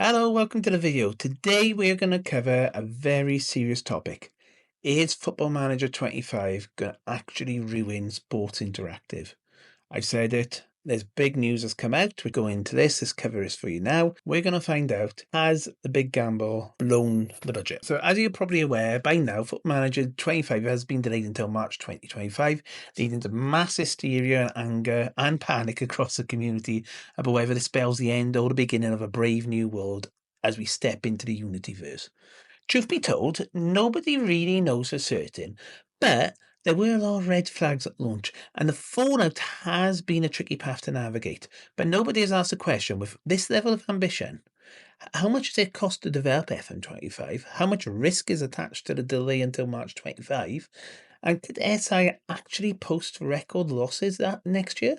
Hello, welcome to the video. Today we're going to cover a very serious topic. Is Football Manager 25 going to actually ruin Sports Interactive? I've said it. There's big news has come out. We go into this cover is for you now. We're going to find out, has the big gamble blown the budget? So as you're probably aware by now, Football Manager 25 has been delayed until March 2025, leading to mass hysteria and anger and panic across the community about whether this spells the end or the beginning of a brave new world as we step into the Unityverse. Truth be told, nobody really knows for certain, but there were a lot of red flags at launch, and the fallout has been a tricky path to navigate. But nobody has asked the question, with this level of ambition, how much does it cost to develop FM25? How much risk is attached to the delay until March 25? And could SI actually post record losses that next year?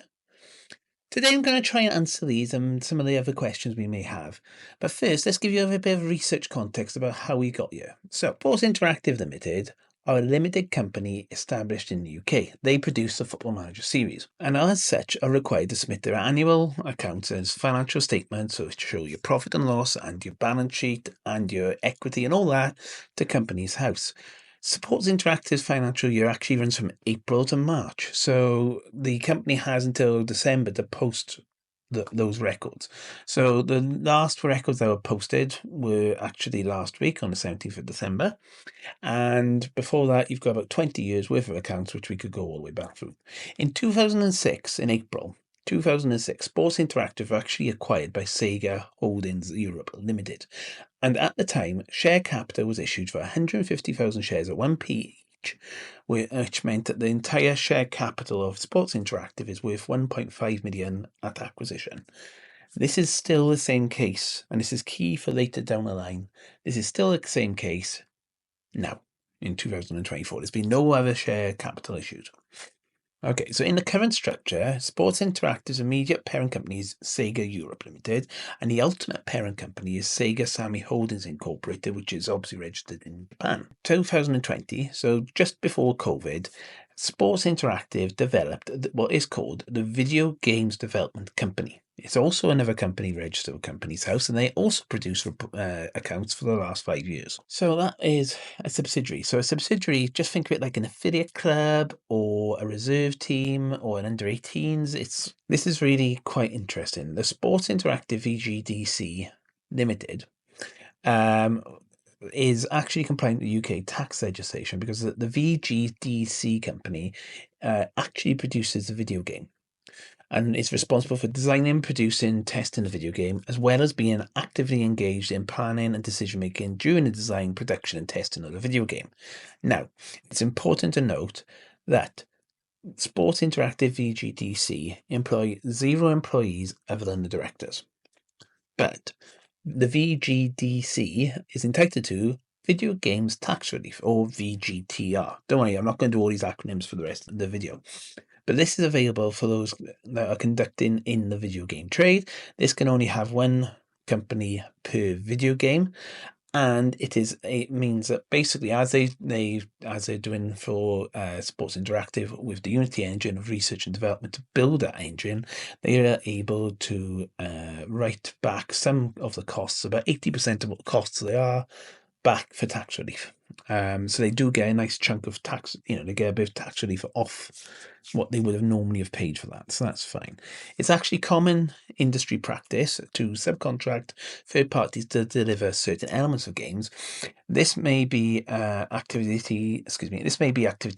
Today I'm going to try and answer these and some of the other questions we may have. But first, let's give you a bit of research context about how we got here. So, Sports Interactive Limited are a limited company established in the UK. They produce the Football Manager series, and as such are required to submit their annual accounts as financial statements, so to show your profit and loss and your balance sheet and your equity and all that to Companies House. Sports Interactive's financial year actually runs from April to March, so the company has until December to post those records. So the last records that were posted were actually last week on the 17th of December, and before that you've got about 20 years worth of accounts, which we could go all the way back through. In 2006, in April 2006, Sports Interactive were actually acquired by Sega Holdings Europe Limited, and at the time, share capital was issued for 150,000 shares at 1p each, which meant that the entire share capital of Sports Interactive is worth 1.5 million at acquisition. This is still the same case, and this is key for later down the line. This is still the same case now, in 2024. There's been no other share capital issued. Okay, so in the current structure, Sports Interactive's immediate parent company is Sega Europe Limited, and the ultimate parent company is Sega Sammy Holdings Incorporated, which is obviously registered in Japan. 2020, so just before COVID, Sports Interactive developed what is called the Video Games Development Company. It's also another company registered with Companies House, and they also produce accounts for the last 5 years. So that is a subsidiary. So a subsidiary, just think of it like an affiliate club or a reserve team or an under-18s. This is really quite interesting. The Sports Interactive VGDC Limited is actually compliant with UK tax legislation because the VGDC company actually produces the video game, and is responsible for designing, producing, testing the video game, as well as being actively engaged in planning and decision-making during the design, production, and testing of the video game. Now, it's important to note that Sports Interactive VGDC employ 0 employees other than the directors. But the VGDC is entitled to Video Games Tax Relief, or VGTR. Don't worry, I'm not going to do all these acronyms for the rest of the video. But this is available for those that are conducting in the video game trade. This can only have one company per video game, and it means that basically, as they're doing for Sports Interactive with the Unity engine of research and development to build that engine, they are able to write back some of the costs, about 80% of what costs they are, back for tax relief. So they do get a nice chunk of tax, they get a bit of tax relief off what they would have normally have paid for that. So that's fine. It's actually common industry practice to subcontract third parties to deliver certain elements of games. This may be activity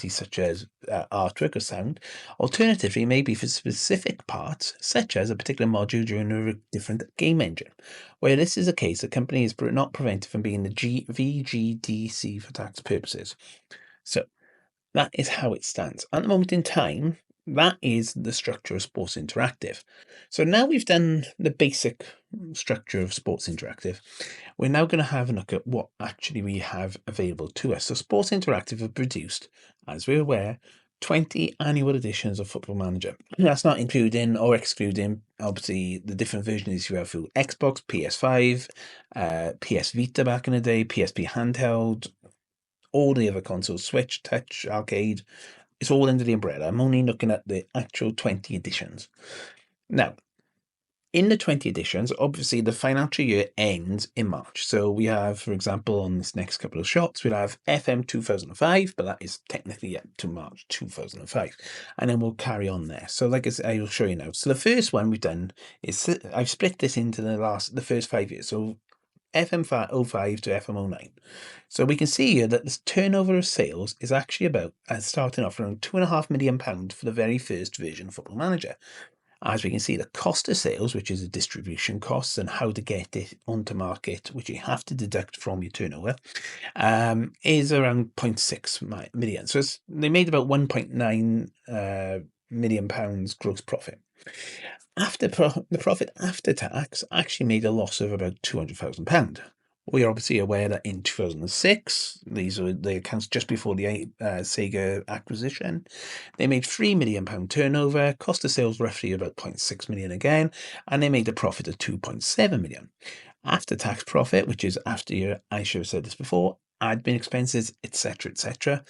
such as artwork or sound. Alternatively, maybe for specific parts, such as a particular module during a different game engine. Where this is the case, the company is not prevented from being the VGDC for tax purposes. So that is how it stands. At the moment in time, that is the structure of Sports Interactive. So now we've done the basic structure of Sports Interactive, we're now going to have a look at what actually we have available to us. So Sports Interactive have produced, as we're aware, 20 annual editions of Football Manager. That's not including or excluding, obviously, the different versions you have through Xbox, PS5, PS Vita back in the day, PSP handheld, all the other consoles, Switch, Touch, Arcade. It's all under the umbrella. I'm only looking at the actual 20 editions. Now, In the 20 editions, obviously the financial year ends in March. So we have, for example, on this next couple of shots, we'll have FM 2005, but that is technically yet to March 2005. And then we'll carry on there. So like I will show you now. So the first one we've done is, I've split this into the first 5 years. So FM05 to FM09. So we can see here that the turnover of sales is actually about starting off around £2.5 million for the very first version of Football Manager. As we can see, the cost of sales, which is the distribution costs and how to get it onto market, which you have to deduct from your turnover, is around 0.6 million. So they made about £1.9 million gross profit. The profit after tax actually made a loss of about £200,000. We are obviously aware that in 2006, these are the accounts just before the Sega acquisition, they made £3 million turnover, cost of sales roughly about 0.6 million again, and they made a profit of 2.7 million. After tax profit, which is after your, I should have said this before, admin expenses, etc.,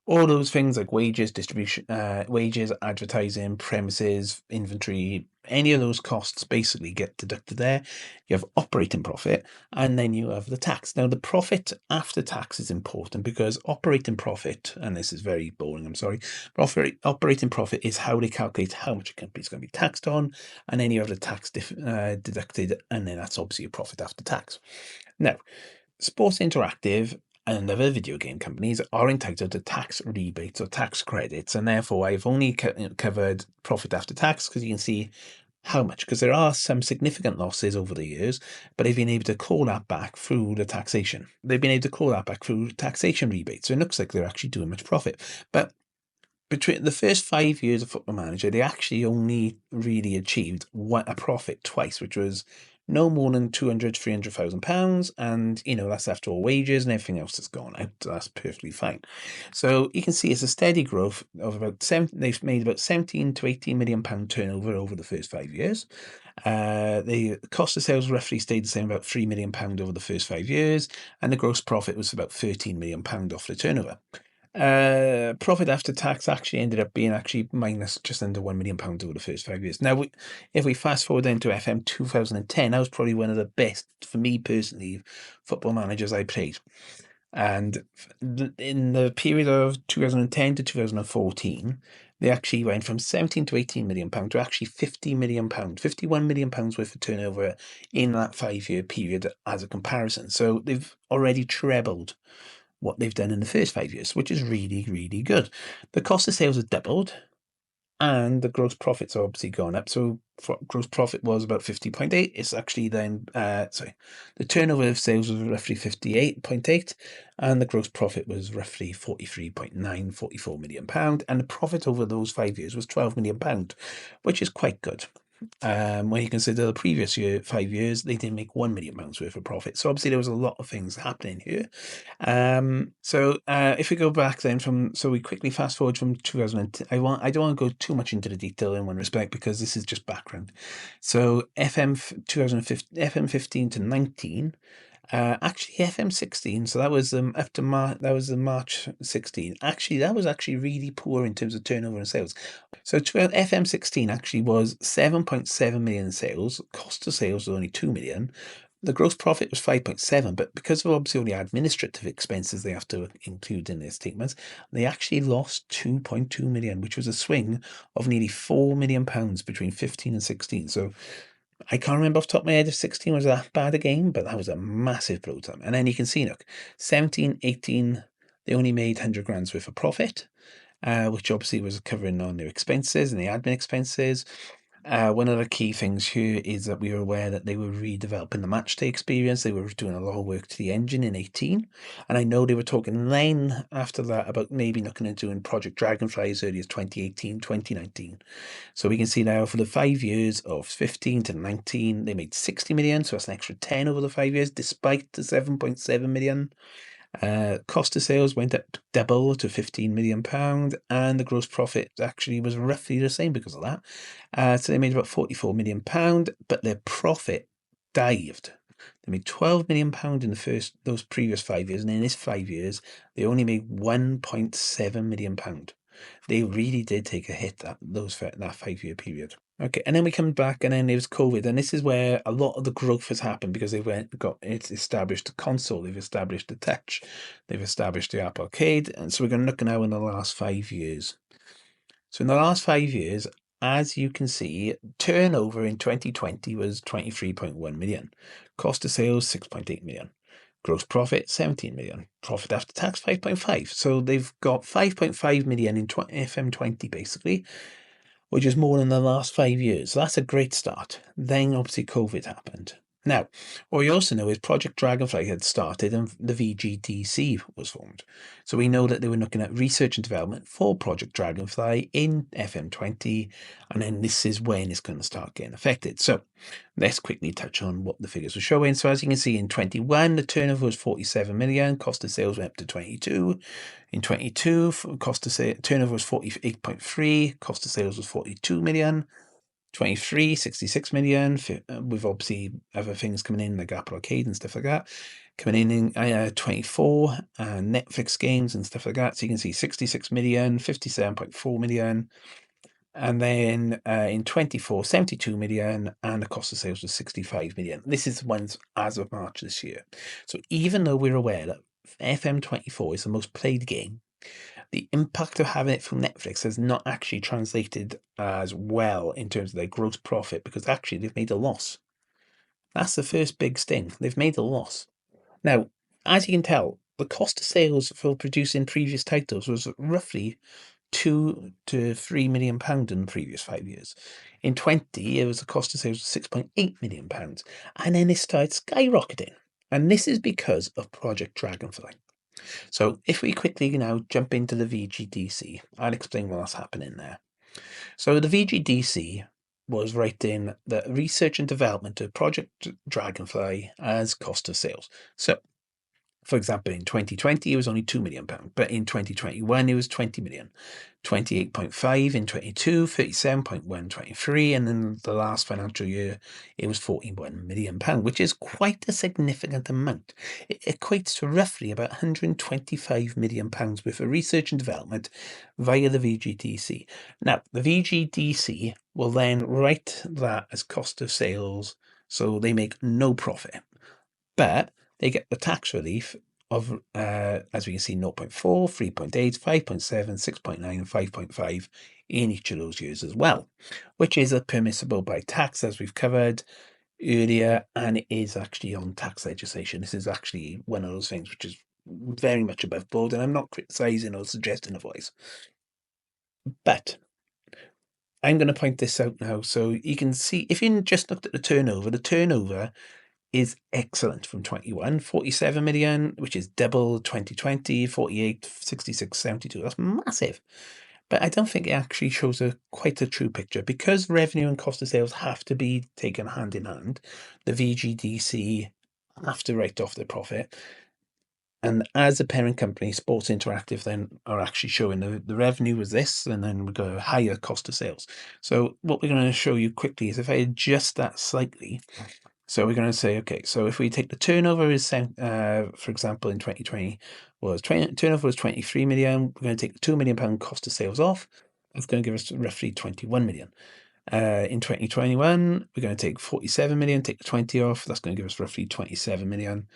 all those things like wages, distribution, wages, advertising, premises, inventory, any of those costs basically get deducted there. You have operating profit, and then you have the tax. Now, the profit after tax is important because operating profit, and this is very boring, I'm sorry, operating profit is how they calculate how much a company is going to be taxed on, and then you have the tax deducted, and then that's obviously your profit after tax. Now, Sports Interactive and other video game companies are entitled to tax rebates or tax credits, and therefore I've only covered profit after tax because you can see how much, because there are some significant losses over the years, but they've been able to call that back through the taxation. They've been able to call that back through taxation rebates, so it looks like they're actually doing much profit. But between the first 5 years of Football Manager, they actually only really achieved a profit twice, which was no more than £200,000-300,000, and that's after all wages and everything else that's gone out. That's perfectly fine. So you can see it's a steady growth of about they've made about 17 to 18 million pound turnover over the first 5 years. The cost of sales roughly stayed the same, about £3 million over the first 5 years, and the gross profit was about £13 million off the turnover. Profit after tax actually ended up being minus just under £1 million over the first 5 years. Now, if we fast forward then to FM 2010, that was probably one of the best, for me personally, Football Managers I played. And in the period of 2010 to 2014, they actually went from 17 to 18 million pound to actually 50 million pound, 51 million pounds worth of turnover in that 5-year period as a comparison. So they've already trebled what they've done in the first 5 years, which is really, really good. The cost of sales has doubled, and the gross profits are obviously gone up. So gross profit was about 50.8. It's actually then, the turnover of sales was roughly 58.8, and the gross profit was roughly 43.9, 44 million pound, and the profit over those 5 years was 12 million pound, which is quite good. When you consider the previous 5 years, they didn't make £1 million worth of profit. So obviously there was a lot of things happening here. If we go back then we quickly fast forward from 2010. I don't want to go too much into the detail in one respect because this is just background. So FM15 to 19. Actually FM16, so that was up to March 16. Actually, that was actually really poor in terms of turnover and sales. So FM16 actually was 7.7 million sales. Cost of sales was only 2 million. The gross profit was 5.7, but because of obviously all the administrative expenses they have to include in their statements, they actually lost 2.2 million, which was a swing of nearly £4 million between 15 and 16. So I can't remember off the top of my head if 16 was that bad a game, but that was a massive blow to them. And then you can see, look, 17, 18, they only made 100 grand's worth of profit, which obviously was covering on their expenses and the admin expenses. One of the key things here is that we were aware that they were redeveloping the matchday experience. They were doing a lot of work to the engine in 18. And I know they were talking then after that about maybe looking into doing Project Dragonfly as early as 2018, 2019. So we can see now for the 5 years of 15 to 19, they made 60 million. So that's an extra 10 over the 5 years, despite the 7.7 million. Cost of sales went up double to £15 million, and the gross profit actually was roughly the same because of that. So they made about £44 million, but their profit dived. They made £12 million in those previous 5 years, and in this 5 years, they only made £1.7 million. They really did take a hit that 5-year period. Okay, and then we come back, and then there was COVID, and this is where a lot of the growth has happened because it's established the console, they've established the touch, they've established the Apple Arcade, and so we're going to look now in the last 5 years. So in the last 5 years, as you can see, turnover in 2020 was 23.1 million, cost of sales 6.8 million, gross profit 17 million, profit after tax 5.5. So they've got 5.5 million in FM20 basically, which is more than the last 5 years. So that's a great start. Then obviously COVID happened. Now, what we also know is Project Dragonfly had started and the VGDC was formed. So we know that they were looking at research and development for Project Dragonfly in FM20, and then this is when it's going to start getting affected. So let's quickly touch on what the figures were showing. So as you can see, in 21, the turnover was 47 million, cost of sales went up to 22. In 22, turnover was 48.3, cost of sales was 42 million. 23, 66 million, with obviously other things coming in like Apple Arcade and stuff like that. Coming in 24, Netflix games and stuff like that. So you can see 66 million, 57.4 million. And then in 24, 72 million, and the cost of sales was 65 million. This is the ones as of March this year. So even though we're aware that FM24 is the most played game, the impact of having it from Netflix has not actually translated as well in terms of their gross profit, because actually they've made a loss. That's the first big sting. They've made a loss. Now, as you can tell, the cost of sales for producing previous titles was roughly £2 to £3 million in the previous 5 years. In 20, it was the cost of sales of £6.8 million, and then it started skyrocketing. And this is because of Project Dragonfly. So if we quickly now jump into the VGDC, I'll explain what's happening there. So the VGDC was writing the research and development of Project Dragonfly as cost of sales. So, for example, in 2020, it was only £2 million, but in 2021, it was 20 million, 28.5 in 22, 37.1, 23, and then the last financial year, it was £41 million, which is quite a significant amount. It equates to roughly about £125 million worth of research and development via the VGDC. Now, the VGDC will then write that as cost of sales, so they make no profit, but they get the tax relief of, as we can see, 0.4, 3.8, 5.7, 6.9, and 5.5 in each of those years as well, which is permissible by tax, as we've covered earlier, and it is actually on tax legislation. This is actually one of those things which is very much above board, and I'm not criticising or suggesting otherwise. But I'm going to point this out now, so you can see, if you just looked at the turnover is excellent from 21, 47 million, which is double 2020, 48, 66, 72. That's massive. But I don't think it actually shows quite a true picture, because revenue and cost of sales have to be taken hand in hand. The VGDC have to write off the profit. And as a parent company, Sports Interactive then are actually showing the revenue was this, and then we got a higher cost of sales. So what we're going to show you quickly is if I adjust that slightly. So we're going to say, okay, so if we take the turnover is, for example, in 2020 turnover was 23 million. We're going to take the £2 million cost of sales off. That's going to give us roughly 21 million. In 2021, we're going to take 47 million, take the 20 off. That's going to give us roughly 27 million.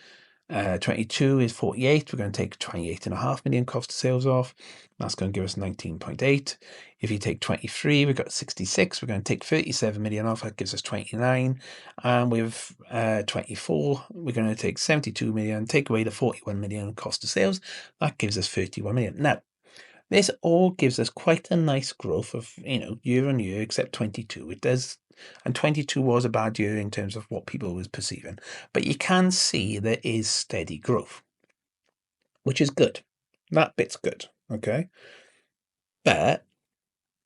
22 is 48. We're going to take 28.5 million cost of sales off. That's going to give us 19.8. If you take 23, we've got 66. We're going to take 37 million off. That gives us 29. And with 24, we're going to take 72 million, take away the 41 million cost of sales. That gives us 31 million. Now, this all gives us quite a nice growth of, year on year, except 22. It does. And 22 was a bad year in terms of what people was perceiving. But you can see there is steady growth, which is good. That bit's good, okay? But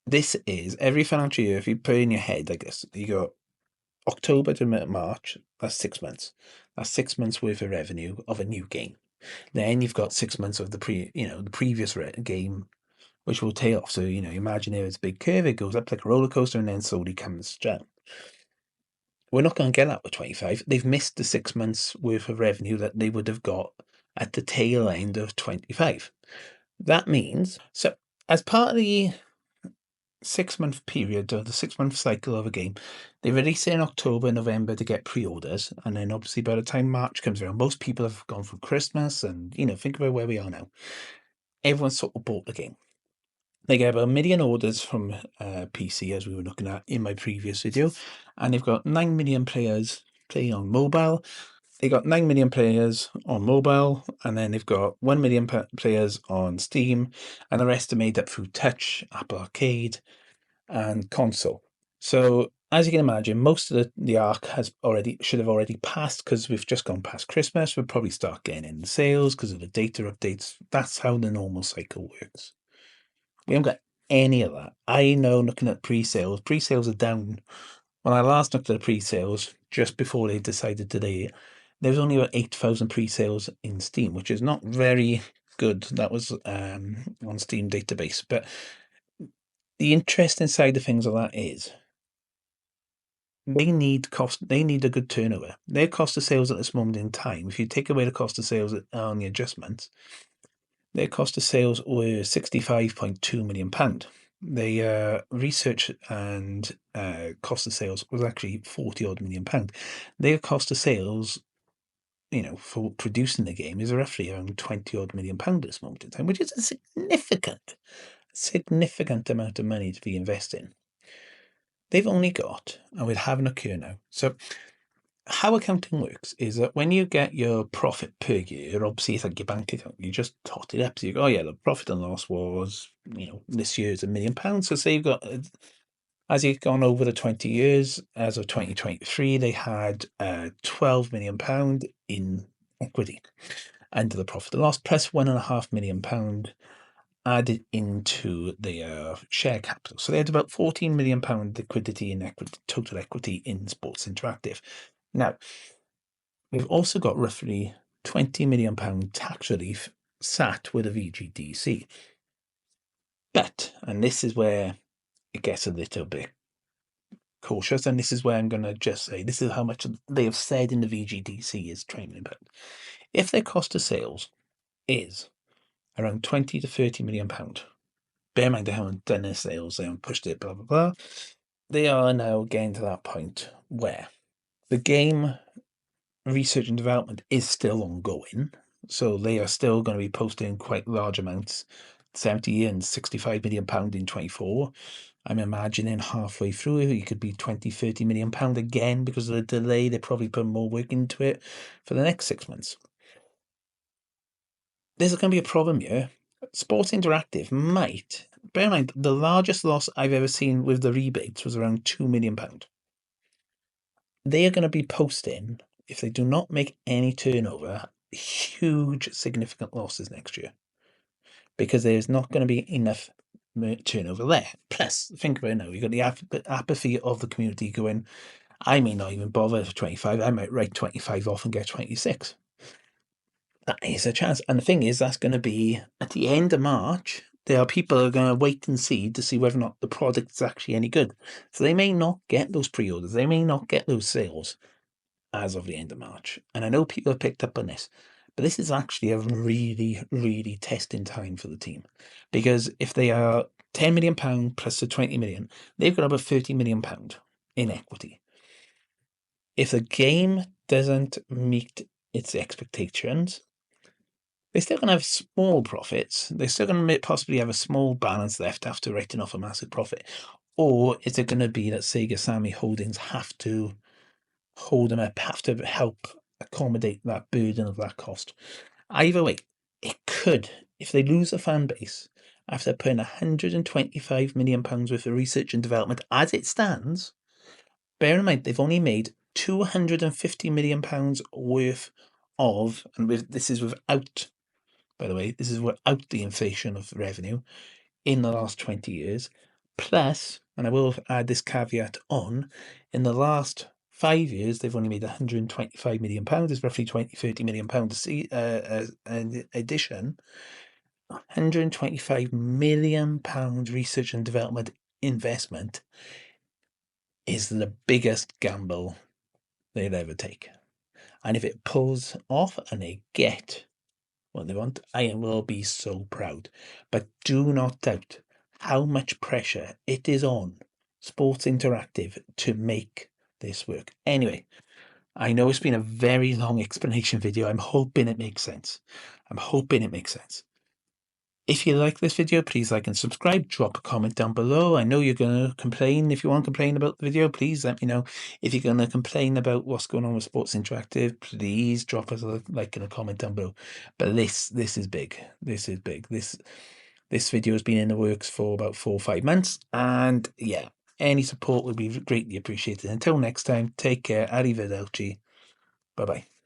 this is every financial year, if you put in your head like this, you go October to March, that's 6 months. That's 6 months worth of revenue of a new game. Then you've got 6 months of the previous game, which will tail off. So, imagine there is a big curve, it goes up like a roller coaster and then slowly comes down. We're not going to get that with 25. They've missed the 6 months worth of revenue that they would have got at the tail end of 25. That means, so as part of the 6-month period, or the 6-month cycle of a game. They release it in October, November to get pre-orders, and then obviously by the time March comes around, most people have gone through Christmas, and think about where we are now. Everyone's sort of bought the game. They get about 1 million orders from PC, as we were looking at in my previous video, and they've got 9 million players playing on mobile. They got 9 million players on mobile, and then they've got 1 million players on Steam, and the rest are made up through Touch, Apple Arcade, and console. So as you can imagine, most of the arc should have already passed, because we've just gone past Christmas. We'll probably start getting in the sales because of the data updates. That's how the normal cycle works. We haven't got any of that. I know, looking at pre-sales are down. When I last looked at the pre-sales, just before they decided today, there was only about 8,000 pre-sales in Steam, which is not very good. That was on Steam database. But the interesting side of things of that is they need a good turnover. Their cost of sales at this moment in time, if you take away the cost of sales on the adjustments, their cost of sales were £65.2 million. The research and cost of sales was actually £40 million. Their cost of sales, for producing the game, is roughly around £20 million at this moment in time, which is a significant amount of money to be investing. They've only got, and we'll have an occur now. So how accounting works is that when you get your profit per year, obviously it's like your bank account, you just tot it up. So you go, oh yeah, the profit and loss was, this year's £1 million. So say you've got, as you've gone over the 20 years, as of 2023, they had £12 million in equity under the profit and loss, plus £1.5 million added into the share capital. So they had about £14 million liquidity in total equity in Sports Interactive. Now, we've also got roughly £20 million tax relief sat with a VGDC. But, and this is where it gets a little bit cautious, and this is where I'm going to just say, this is how much they have said in the VGDC is training. But if their cost of sales is around 20 to 30 million pound, bear in mind they haven't done their sales, they haven't pushed it, blah, blah, blah. They are now getting to that point where the game research and development is still ongoing. So they are still going to be posting quite large amounts, 70 and 65 million pound in 24. I'm imagining halfway through it could be 20, 30 million pound again because of the delay. They probably put more work into it for the next 6 months. There's going to be a problem here. Sports Interactive might, bear in mind, the largest loss I've ever seen with the rebates was around £2 million. They are going to be posting, if they do not make any turnover, huge, significant losses next year, because there's not going to be enough turnover there. Plus, think about it now, you've got the apathy of the community going, I may not even bother for 25, I might write 25 off and get 26. That is a chance. And the thing is, that's going to be at the end of March. There are people who are going to wait and see to see whether or not the product is actually any good. So they may not get those pre-orders. They may not get those sales as of the end of March. And I know people have picked up on this, but this is actually a really, really testing time for the team. Because if they are £10 million plus the 20 million, they've got about £30 million in equity. If the game doesn't meet its expectations, they're still going to have small profits. They're still going to possibly have a small balance left after writing off a massive profit. Or is it going to be that Sega Sammy Holdings have to hold them up, have to help accommodate that burden of that cost? Either way, it could, if they lose a fan base after putting £125 million worth of research and development as it stands. Bear in mind, they've only made £250 million worth of, and this is without, by the way, this is without the inflation of revenue in the last 20 years. Plus, and I will add this caveat on, in the last 5 years, they've only made £125 million. It's roughly 20, 30 million pounds an edition. £125 million research and development investment is the biggest gamble they'll ever take. And if it pulls off and they get what they want, I will be so proud. But do not doubt how much pressure it is on Sports Interactive to make this work. Anyway, I know it's been a very long explanation video. I'm hoping it makes sense. If you like this video, please like and subscribe. Drop a comment down below. I know you're going to complain. If you want to complain about the video, please let me know. If you're going to complain about what's going on with Sports Interactive, please drop us a like and a comment down below. But this is big. This is big. This video has been in the works for about 4 or 5 months. And yeah, any support would be greatly appreciated. Until next time, take care. Arrivederci. Bye-bye.